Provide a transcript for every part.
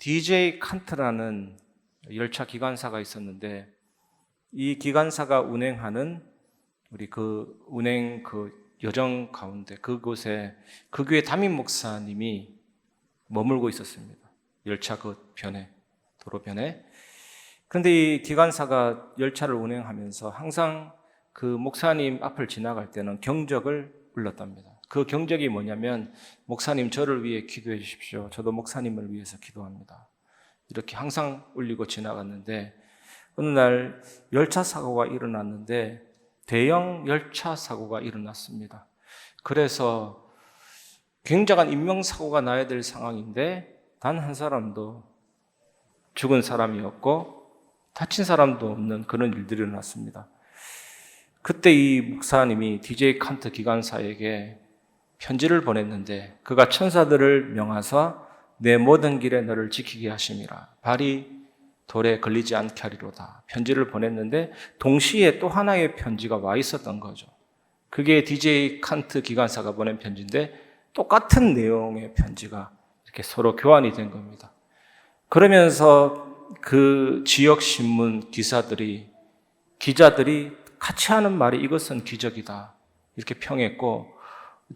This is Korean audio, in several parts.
DJ 칸트라는 열차 기관사가 있었는데 이 기관사가 운행하는 우리 그 운행 그 여정 가운데 그곳에 그 교회 담임 목사님이 머물고 있었습니다. 열차 그 변에, 도로변에. 그런데 이 기관사가 열차를 운행하면서 항상 그 목사님 앞을 지나갈 때는 경적을 울렸답니다. 그 경적이 뭐냐면, 목사님 저를 위해 기도해 주십시오. 저도 목사님을 위해서 기도합니다. 이렇게 항상 울리고 지나갔는데, 어느 날 열차 사고가 일어났는데 대형 열차 사고가 일어났습니다. 그래서 굉장한 인명사고가 나야 될 상황인데 단 한 사람도 죽은 사람이 없고 다친 사람도 없는 그런 일들이 일어났습니다. 그때 이 목사님이 DJ 칸트 기관사에게 편지를 보냈는데, 그가 천사들을 명하사 내 모든 길에 너를 지키게 하심이라, 발이 돌에 걸리지 않게 하리로다. 편지를 보냈는데 동시에 또 하나의 편지가 와 있었던 거죠. 그게 DJ 칸트 기관사가 보낸 편지인데 똑같은 내용의 편지가 이렇게 서로 교환이 된 겁니다. 그러면서 그 지역 신문 기자들이 같이 하는 말이 이것은 기적이다 이렇게 평했고,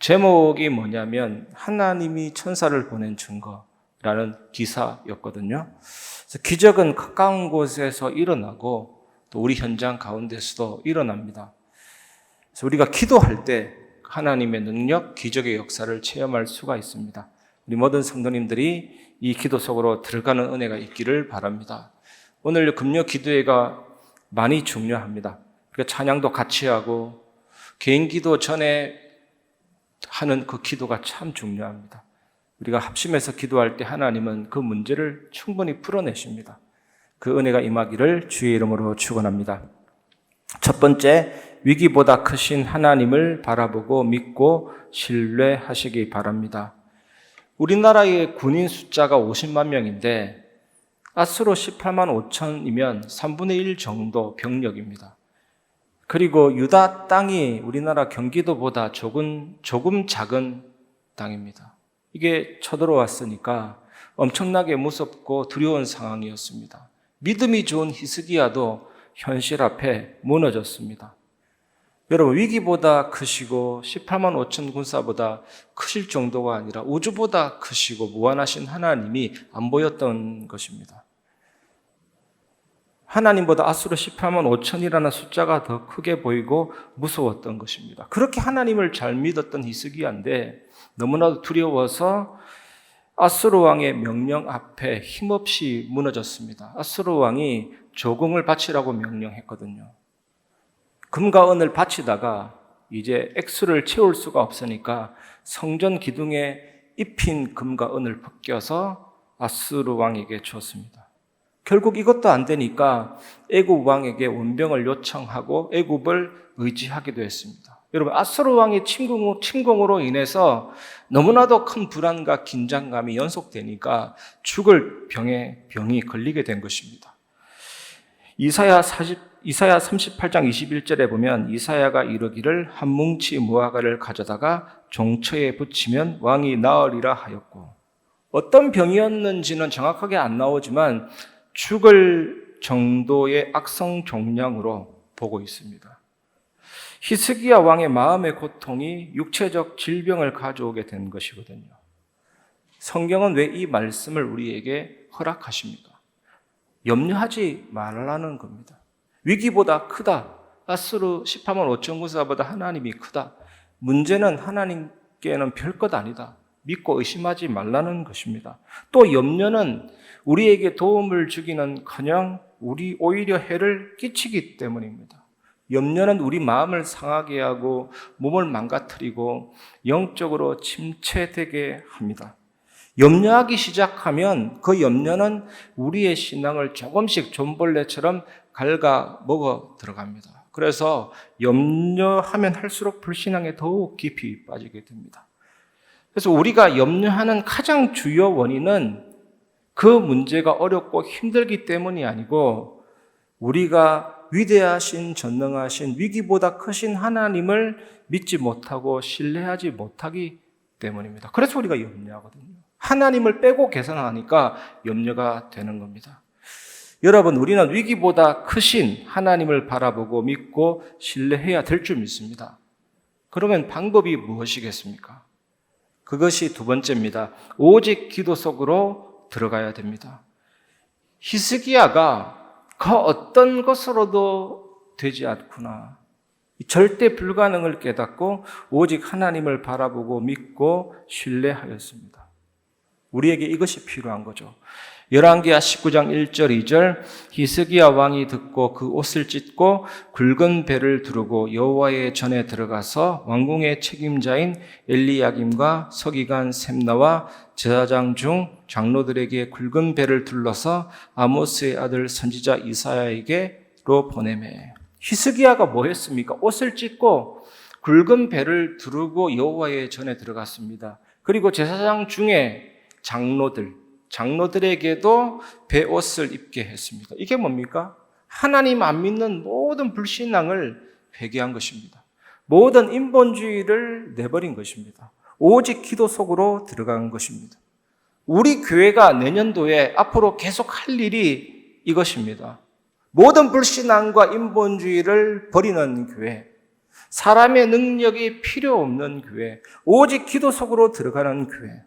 제목이 뭐냐면 하나님이 천사를 보낸 증거라는 기사였거든요. 그래서 기적은 가까운 곳에서 일어나고 또 우리 현장 가운데서도 일어납니다. 그래서 우리가 기도할 때 하나님의 능력, 기적의 역사를 체험할 수가 있습니다. 우리 모든 성도님들이 이 기도 속으로 들어가는 은혜가 있기를 바랍니다. 오늘 금요 기도회가 많이 중요합니다. 그러니까 찬양도 같이 하고 개인 기도 전에 하는 그 기도가 참 중요합니다. 우리가 합심해서 기도할 때 하나님은 그 문제를 충분히 풀어내십니다. 그 은혜가 임하기를 주의 이름으로 축원합니다. 첫 번째, 위기보다 크신 하나님을 바라보고 믿고 신뢰하시기 바랍니다. 우리나라의 군인 숫자가 50만 명인데 아수로 18만 5천이면 3분의 1 정도 병력입니다. 그리고 유다 땅이 우리나라 경기도보다 조금 작은 땅입니다. 이게 쳐들어왔으니까 엄청나게 무섭고 두려운 상황이었습니다. 믿음이 좋은 히스기야도 현실 앞에 무너졌습니다. 여러분, 위기보다 크시고 18만 5천 군사보다 크실 정도가 아니라 우주보다 크시고 무한하신 하나님이 안 보였던 것입니다. 하나님보다 아수르 18만 5천이라는 숫자가 더 크게 보이고 무서웠던 것입니다. 그렇게 하나님을 잘 믿었던 히스기야인데 너무나도 두려워서 아수르 왕의 명령 앞에 힘없이 무너졌습니다. 아수르 왕이 조공을 바치라고 명령했거든요. 금과 은을 바치다가 이제 액수를 채울 수가 없으니까 성전 기둥에 입힌 금과 은을 벗겨서 아수르 왕에게 주었습니다. 결국 이것도 안 되니까 애굽 왕에게 원병을 요청하고 애굽을 의지하기도 했습니다. 여러분, 아수르 왕의 침공으로 인해서 너무나도 큰 불안과 긴장감이 연속되니까 죽을 병이 걸리게 된 것입니다. 이사야 38장 21절에 보면 이사야가 이르기를 한 뭉치 무화과를 가져다가 종처에 붙이면 왕이 나으리라 하였고, 어떤 병이었는지는 정확하게 안 나오지만 죽을 정도의 악성 종양으로 보고 있습니다. 히스기야 왕의 마음의 고통이 육체적 질병을 가져오게 된 것이거든요. 성경은 왜 이 말씀을 우리에게 허락하십니까? 염려하지 말라는 겁니다. 위기보다 크다. 아수르 18만 5천 군사보다 하나님이 크다. 문제는 하나님께는 별것 아니다. 믿고 의심하지 말라는 것입니다. 또 염려는 우리에게 도움을 주기는커녕 우리 오히려 해를 끼치기 때문입니다. 염려는 우리 마음을 상하게 하고 몸을 망가뜨리고 영적으로 침체되게 합니다. 염려하기 시작하면 그 염려는 우리의 신앙을 조금씩 존벌레처럼 갉아 먹어 들어갑니다. 그래서 염려하면 할수록 불신앙에 더욱 깊이 빠지게 됩니다. 그래서 우리가 염려하는 가장 주요 원인은 그 문제가 어렵고 힘들기 때문이 아니고 우리가 위대하신 전능하신 위기보다 크신 하나님을 믿지 못하고 신뢰하지 못하기 때문입니다. 그래서 우리가 염려하거든요. 하나님을 빼고 계산하니까 염려가 되는 겁니다. 여러분, 우리는 위기보다 크신 하나님을 바라보고 믿고 신뢰해야 될 줄 믿습니다. 그러면 방법이 무엇이겠습니까? 그것이 두 번째입니다. 오직 기도 속으로 들어가야 됩니다. 히스기야가 그 어떤 것으로도 되지 않구나. 절대 불가능을 깨닫고 오직 하나님을 바라보고 믿고 신뢰하였습니다. 우리에게 이것이 필요한 거죠. 열왕기하 19장 1절 2절 히스기야 왕이 듣고 그 옷을 찢고 굵은 배를 두르고 여호와의 전에 들어가서 왕궁의 책임자인 엘리야김과 서기관 셈나와 제사장 중 장로들에게 굵은 배를 둘러서 아모스의 아들 선지자 이사야에게로 보내매. 히스기야가 뭐 했습니까? 옷을 찢고 굵은 배를 두르고 여호와의 전에 들어갔습니다. 그리고 제사장 중에 장로들에게도 배옷을 입게 했습니다. 이게 뭡니까? 하나님 안 믿는 모든 불신앙을 회개한 것입니다. 모든 인본주의를 내버린 것입니다. 오직 기도 속으로 들어간 것입니다. 우리 교회가 내년도에 앞으로 계속 할 일이 이것입니다. 모든 불신앙과 인본주의를 버리는 교회, 사람의 능력이 필요 없는 교회, 오직 기도 속으로 들어가는 교회.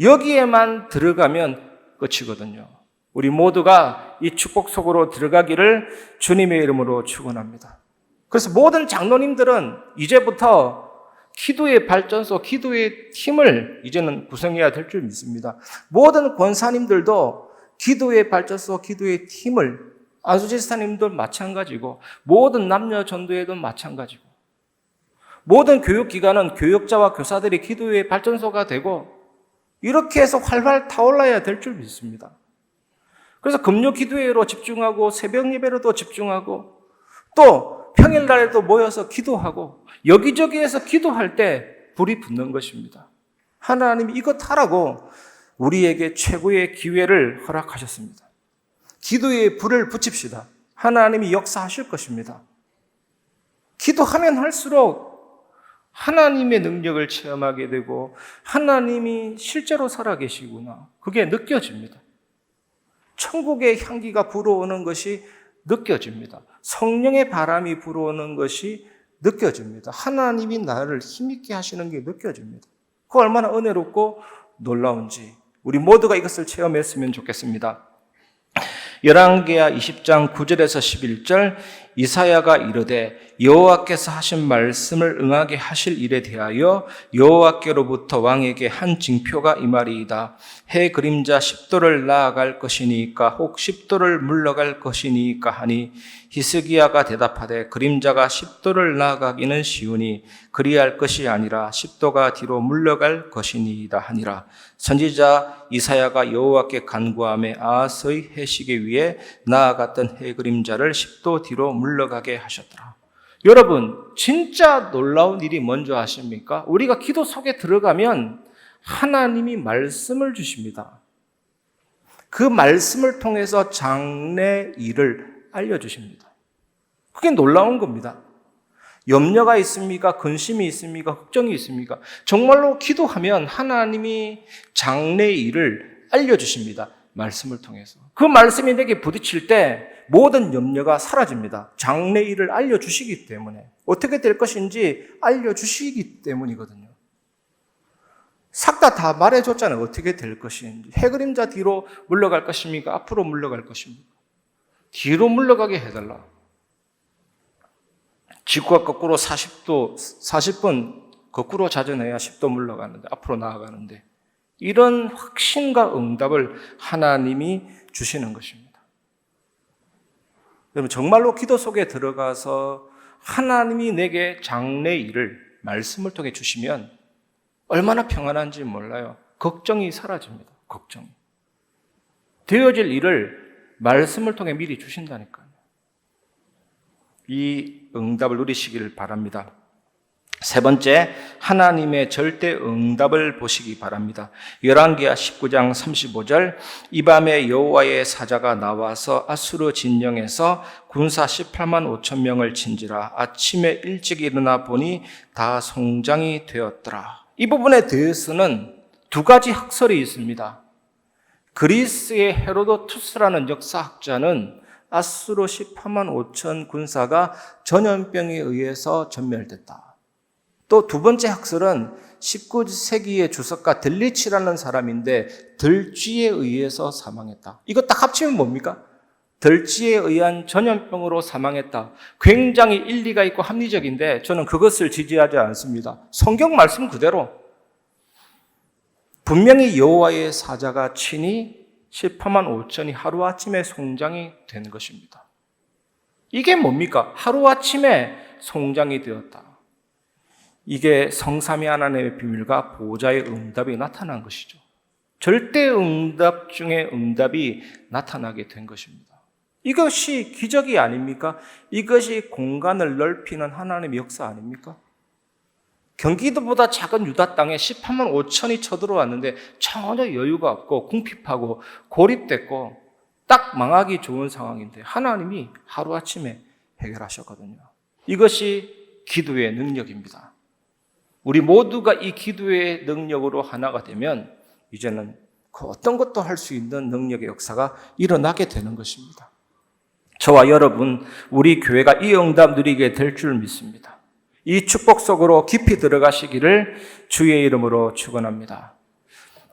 여기에만 들어가면 끝이거든요. 우리 모두가 이 축복 속으로 들어가기를 주님의 이름으로 축원합니다. 그래서 모든 장로님들은 이제부터 기도의 발전소, 기도의 팀을 이제는 구성해야 될 줄 믿습니다. 모든 권사님들도 기도의 발전소, 기도의 팀을, 안수지사님도 마찬가지고 모든 남녀 전도회도 마찬가지고 모든 교육기관은 교육자와 교사들이 기도의 발전소가 되고 이렇게 해서 활활 타올라야 될 줄 믿습니다. 그래서 금요 기도회로 집중하고 새벽 예배로도 집중하고 또 평일날에도 모여서 기도하고 여기저기에서 기도할 때 불이 붙는 것입니다. 하나님이 이것 하라고 우리에게 최고의 기회를 허락하셨습니다. 기도에 불을 붙입시다. 하나님이 역사하실 것입니다. 기도하면 할수록 하나님의 능력을 체험하게 되고 하나님이 실제로 살아계시구나. 그게 느껴집니다. 천국의 향기가 불어오는 것이 느껴집니다. 성령의 바람이 불어오는 것이 느껴집니다. 하나님이 나를 힘있게 하시는 게 느껴집니다. 그 얼마나 은혜롭고 놀라운지 우리 모두가 이것을 체험했으면 좋겠습니다. 열왕기하 20장 9절에서 11절 이사야가 이르되 여호와께서 하신 말씀을 응하게 하실 일에 대하여 여호와께로부터 왕에게 한 징표가 이 말이이다. 해 그림자 10도를 나아갈 것이니까 혹 10도를 물러갈 것이니까 하니 히스기야가 대답하되 그림자가 10도를 나아가기는 쉬우니 그리할 것이 아니라 10도가 뒤로 물러갈 것이니이다 하니라. 선지자 이사야가 여호와께 간구하며 아하스의 해시기 위해 나아갔던 해 그림자를 10도 뒤로 물러가게 하셨더라. 여러분, 진짜 놀라운 일이 뭔지 아십니까? 우리가 기도 속에 들어가면 하나님이 말씀을 주십니다. 그 말씀을 통해서 장래 일을 알려주십니다. 그게 놀라운 겁니다. 염려가 있습니까? 근심이 있습니까? 걱정이 있습니까? 정말로 기도하면 하나님이 장래 일을 알려주십니다. 말씀을 통해서. 그 말씀이 내게 부딪힐 때 모든 염려가 사라집니다. 장래 일을 알려주시기 때문에. 어떻게 될 것인지 알려주시기 때문이거든요. 싹 다 말해줬잖아요. 어떻게 될 것인지. 해그림자 뒤로 물러갈 것입니까? 앞으로 물러갈 것입니까? 뒤로 물러가게 해달라. 지구가 거꾸로 40분 거꾸로 자전해야 10도 물러가는데, 앞으로 나아가는데, 이런 확신과 응답을 하나님이 주시는 것입니다. 여러분, 정말로 기도 속에 들어가서 하나님이 내게 장래 일을 말씀을 통해 주시면 얼마나 평안한지 몰라요. 걱정이 사라집니다. 걱정이. 되어질 일을 말씀을 통해 미리 주신다니까요. 이 응답을 누리시기를 바랍니다. 세 번째, 하나님의 절대 응답을 보시기 바랍니다. 열왕기하 19장 35절 이 밤에 여호와의 사자가 나와서 아수르 진영에서 군사 18만 5천 명을 친지라. 아침에 일찍 일어나 보니 다 송장이 되었더라. 이 부분에 대해서는 두 가지 학설이 있습니다. 그리스의 헤로도투스라는 역사학자는 아수르 18만 5천 군사가 전염병에 의해서 전멸됐다. 또 두 번째 학설은 19세기의 주석가 들리치라는 사람인데 들쥐에 의해서 사망했다. 이거 딱 합치면 뭡니까? 들쥐에 의한 전염병으로 사망했다. 굉장히 일리가 있고 합리적인데 저는 그것을 지지하지 않습니다. 성경 말씀 그대로 분명히 여호와의 사자가 친히 18만 5천이 하루아침에 송장이 된 것입니다. 이게 뭡니까? 하루아침에 송장이 되었다. 이게 성삼위 하나님의 비밀과 보좌의 응답이 나타난 것이죠. 절대 응답 중에 응답이 나타나게 된 것입니다. 이것이 기적이 아닙니까? 이것이 공간을 넓히는 하나님의 역사 아닙니까? 경기도보다 작은 유다 땅에 18만 5천이 쳐들어왔는데 전혀 여유가 없고 궁핍하고 고립됐고 딱 망하기 좋은 상황인데 하나님이 하루아침에 해결하셨거든요. 이것이 기도의 능력입니다. 우리 모두가 이 기도의 능력으로 하나가 되면 이제는 그 어떤 것도 할 수 있는 능력의 역사가 일어나게 되는 것입니다. 저와 여러분, 우리 교회가 이 응답 누리게 될 줄 믿습니다. 이 축복 속으로 깊이 들어가시기를 주의 이름으로 축원합니다.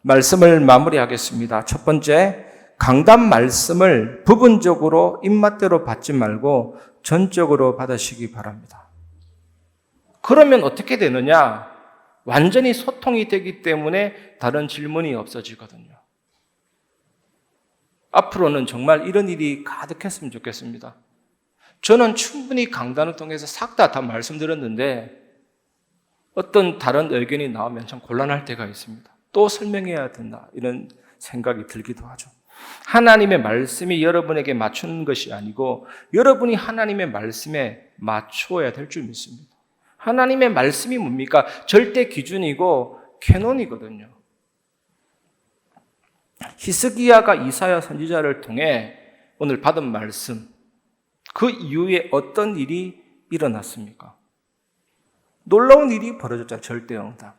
말씀을 마무리하겠습니다. 첫 번째, 강단 말씀을 부분적으로 입맛대로 받지 말고 전적으로 받으시기 바랍니다. 그러면 어떻게 되느냐? 완전히 소통이 되기 때문에 다른 질문이 없어지거든요. 앞으로는 정말 이런 일이 가득했으면 좋겠습니다. 저는 충분히 강단을 통해서 싹 다 말씀드렸는데 어떤 다른 의견이 나오면 참 곤란할 때가 있습니다. 또 설명해야 된다 이런 생각이 들기도 하죠. 하나님의 말씀이 여러분에게 맞추는 것이 아니고 여러분이 하나님의 말씀에 맞추어야 될 줄 믿습니다. 하나님의 말씀이 뭡니까? 절대 기준이고 캐논이거든요. 히스기야가 이사야 선지자를 통해 오늘 받은 말씀, 그 이후에 어떤 일이 일어났습니까? 놀라운 일이 벌어졌잖아요. 절대응답.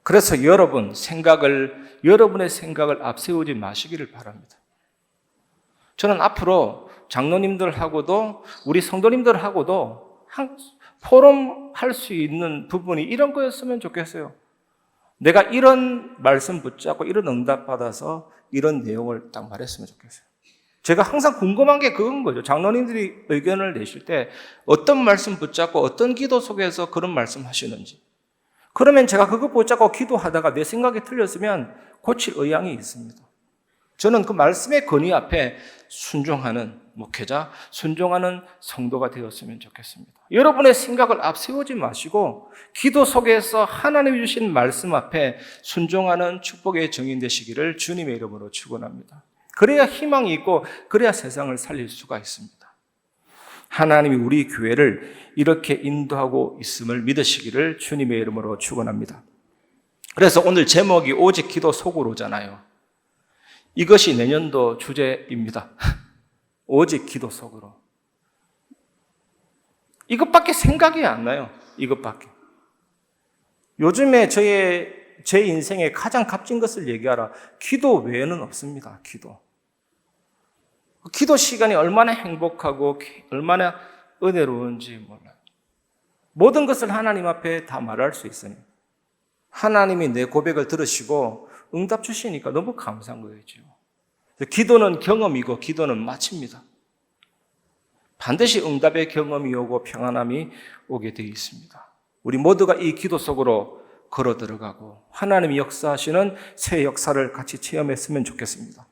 그래서 여러분의 생각을 앞세우지 마시기를 바랍니다. 저는 앞으로 장로님들하고도 우리 성도님들하고도 포럼할 수 있는 부분이 이런 거였으면 좋겠어요. 내가 이런 말씀 붙잡고 이런 응답 받아서 이런 내용을 딱 말했으면 좋겠어요. 제가 항상 궁금한 게 그건 거죠. 장로님들이 의견을 내실 때 어떤 말씀 붙잡고 어떤 기도 속에서 그런 말씀 하시는지. 그러면 제가 그거 붙잡고 기도하다가 내 생각이 틀렸으면 고칠 의향이 있습니다. 저는 그 말씀의 권위 앞에 순종하는 목회자, 순종하는 성도가 되었으면 좋겠습니다. 여러분의 생각을 앞세우지 마시고 기도 속에서 하나님이 주신 말씀 앞에 순종하는 축복의 증인 되시기를 주님의 이름으로 축원합니다. 그래야 희망이 있고 그래야 세상을 살릴 수가 있습니다. 하나님이 우리 교회를 이렇게 인도하고 있음을 믿으시기를 주님의 이름으로 축원합니다. 그래서 오늘 제목이 오직 기도 속으로잖아요. 이것이 내년도 주제입니다. 오직 기도 속으로. 이것밖에 생각이 안 나요. 이것밖에. 요즘에 제 인생에 가장 값진 것을 얘기하라. 기도 외에는 없습니다. 기도 시간이 얼마나 행복하고 얼마나 은혜로운지 몰라요. 모든 것을 하나님 앞에 다 말할 수 있으니 하나님이 내 고백을 들으시고 응답 주시니까 너무 감사한 거죠. 기도는 경험이고 기도는 마칩니다. 반드시 응답의 경험이 오고 평안함이 오게 되어 있습니다. 우리 모두가 이 기도 속으로 걸어 들어가고 하나님이 역사하시는 새 역사를 같이 체험했으면 좋겠습니다.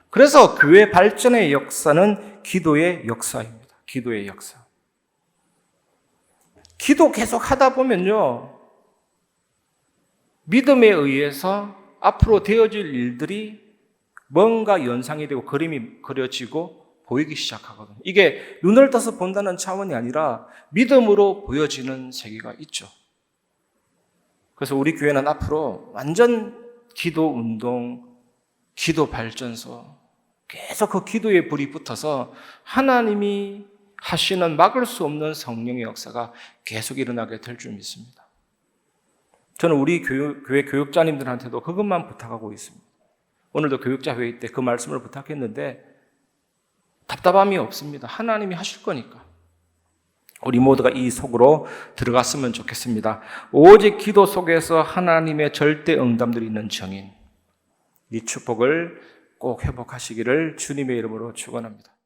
그래서 교회 발전의 역사는 기도의 역사입니다. 기도의 역사. 기도 계속 하다 보면요, 믿음에 의해서 앞으로 되어질 일들이 뭔가 연상이 되고 그림이 그려지고 보이기 시작하거든요. 이게 눈을 떠서 본다는 차원이 아니라 믿음으로 보여지는 세계가 있죠. 그래서 우리 교회는 앞으로 완전 기도 운동, 기도 발전소, 계속 그 기도의 불이 붙어서 하나님이 하시는 막을 수 없는 성령의 역사가 계속 일어나게 될 줄 믿습니다. 저는 우리 교회 교육자님들한테도 그것만 부탁하고 있습니다. 오늘도 교육자 회의 때 그 말씀을 부탁했는데 답답함이 없습니다. 하나님이 하실 거니까. 우리 모두가 이 속으로 들어갔으면 좋겠습니다. 오직 기도 속에서 하나님의 절대 응답들이 있는 정인, 이 축복을 꼭 회복하시기를 주님의 이름으로 축원합니다.